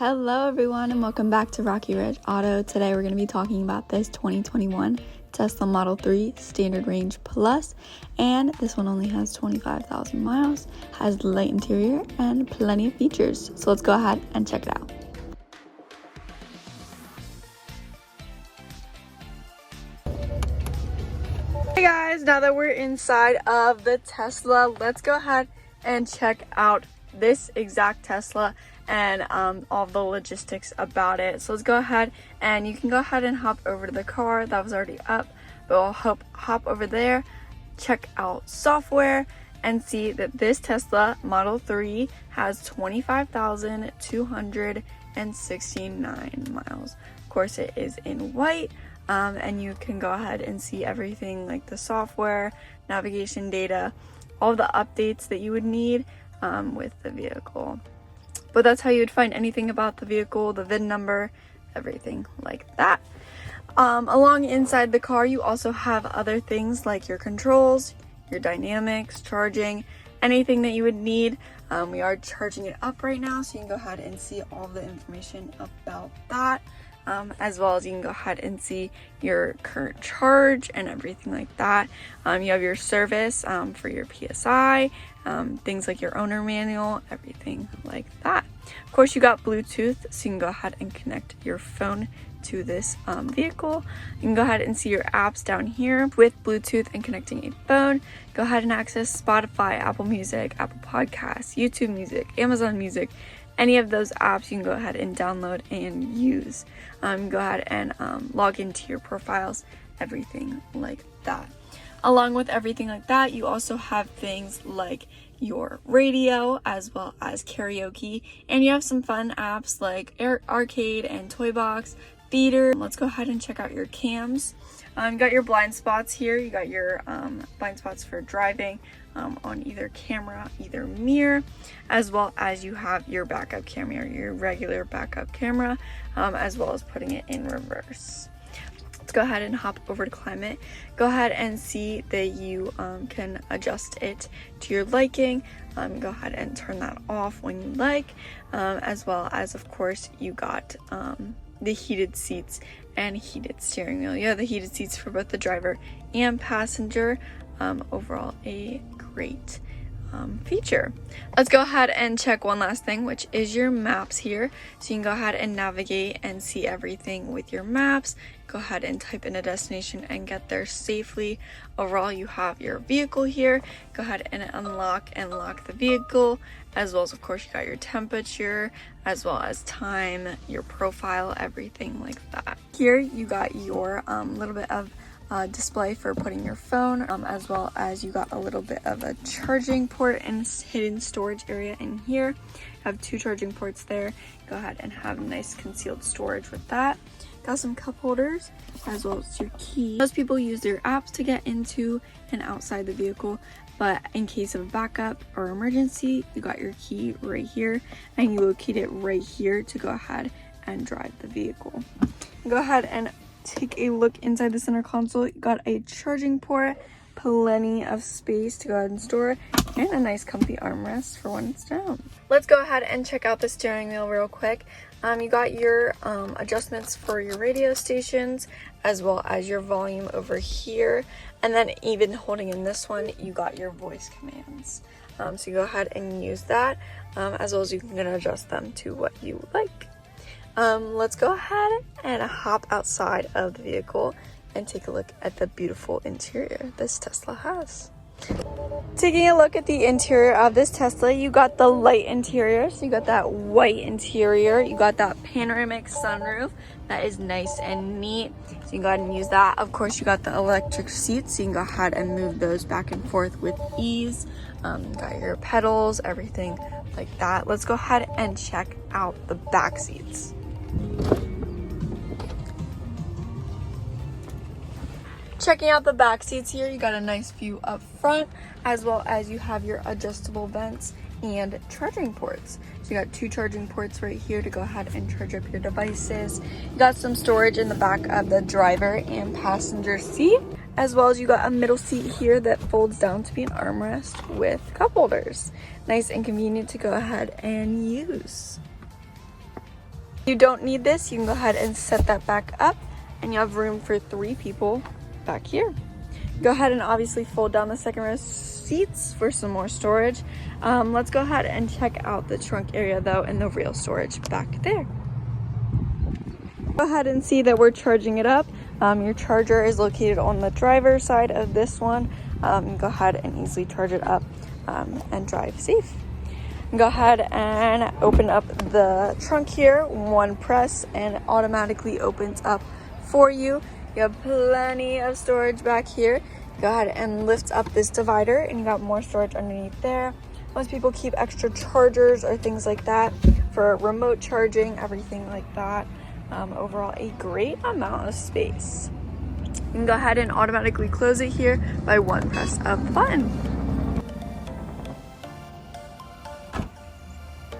Hello everyone and welcome back to Rocky Ridge Auto. Today we're going to be talking about this 2021 Tesla Model 3 Standard Range Plus, and this one only has 25,000 miles, has light interior and plenty of features. So let's go ahead and check it out. Hey guys, now that we're inside of the Tesla, let's go ahead and check out this exact Tesla and all the logistics about it. So let's go ahead and you can go ahead and hop over to the car that was already up, but we'll hop over there, check out software, and see that this Tesla Model 3 has 25,269 miles. Of course, it is in white, and you can go ahead and see everything like the software, navigation data, all the updates that you would need with the vehicle. But that's how you would find anything about the vehicle, the VIN number, everything like that. Along inside the car, you also have other things like your controls, your dynamics, charging, anything that you would need. We are charging it up right now, so you can go ahead and see all the information about that, as well as you can go ahead and see your current charge and everything like that. You have your service for your PSI, things like your owner manual, everything like that. Of course, you got Bluetooth, so you can go ahead and connect your phone to this vehicle. You can go ahead and see your apps down here with Bluetooth and connecting a phone. Go ahead and access Spotify, Apple Music, Apple Podcasts, YouTube Music, Amazon Music, any of those apps you can go ahead and download and use. Go ahead and log into your profiles, everything like that. Along with everything like that, you also have things like your radio as well as karaoke, and you have some fun apps like Arcade and Toy Box, Theater. Let's go ahead and check out your cams. You got your blind spots here. You got your blind spots for driving on either camera, either mirror, as well as you have your backup camera, your regular backup camera, as well as putting it in reverse. Let's go ahead and hop over to climate. Go ahead and see that you can adjust it to your liking. Go ahead and turn that off when you like, as well as, of course, you got the heated seats and heated steering wheel. You have the heated seats for both the driver and passenger. Overall, a great feature. Let's go ahead and check one last thing, which is your maps here. So you can go ahead and navigate and see everything with your maps. Go ahead and type in a destination and get there safely. Overall, you have your vehicle here. Go ahead and unlock and lock the vehicle, as well as, of course, you got your temperature, as well as time, your profile, everything like that. Here you got your little bit of display for putting your phone, as well as you got a little bit of a charging port and hidden storage area in here. Have two charging ports there. Go ahead and have nice concealed storage with that. Got some cup holders as well as your key. Most people use their apps to get into and outside the vehicle, but in case of backup or emergency, you got your key right here and you locate it right here to go ahead and drive the vehicle. Go ahead and take a look inside the center console. You got a charging port, plenty of space to go ahead and store, and a nice comfy armrest for when it's down. Let's go ahead and check out the steering wheel real quick. You got your adjustments for your radio stations, as well as your volume over here, and then even holding in this one, you got your voice commands. So you go ahead and use that, as well as you can adjust them to what you like. Let's go ahead and hop outside of the vehicle and take a look at the beautiful interior this Tesla has. Taking a look at the interior of this Tesla, you got the light interior, so you got that white interior, you got that panoramic sunroof that is nice and neat, so you can go ahead and use that. Of course, you got the electric seats, so you can go ahead and move those back and forth with ease. You got your pedals, everything like that. Let's go ahead and check out the back seats. Checking out the back seats here, you got a nice view up front, as well as you have your adjustable vents and charging ports. So you got two charging ports right here to go ahead and charge up your devices. You got some storage in the back of the driver and passenger seat, as well as you got a middle seat here that folds down to be an armrest with cup holders. Nice and convenient to go ahead and use. You don't need this, you can go ahead and set that back up, and you have room for 3 people back here. Go ahead and obviously fold down the second row seats for some more storage. Let's go ahead and check out the trunk area though, and the real storage back there. Go ahead and see that we're charging it up. Your charger is located on the driver's side of this one. Go ahead and easily charge it up and drive safe. Go ahead and open up the trunk here, one press, and it automatically opens up for you. You have plenty of storage back here. Go ahead and lift up this divider, and you got more storage underneath there. Most people keep extra chargers or things like that for remote charging, everything like that. Overall, a great amount of space. You can go ahead and automatically close it here by one press of the button.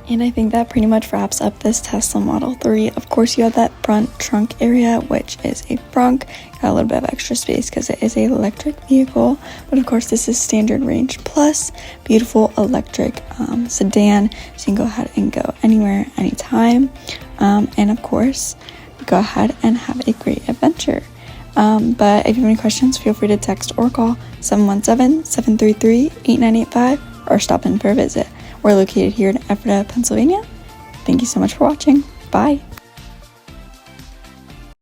And I think that pretty much wraps up this Tesla Model 3. Of course, you have that front trunk area, which is a frunk. Got a little bit of extra space because it is an electric vehicle. But of course, this is standard range plus, beautiful electric sedan. So you can go ahead and go anywhere, anytime. And of course, go ahead and have a great adventure. But if you have any questions, feel free to text or call 717-733-8985 or stop in for a visit. We're located here in Ephrata, Pennsylvania. Thank you so much for watching. Bye.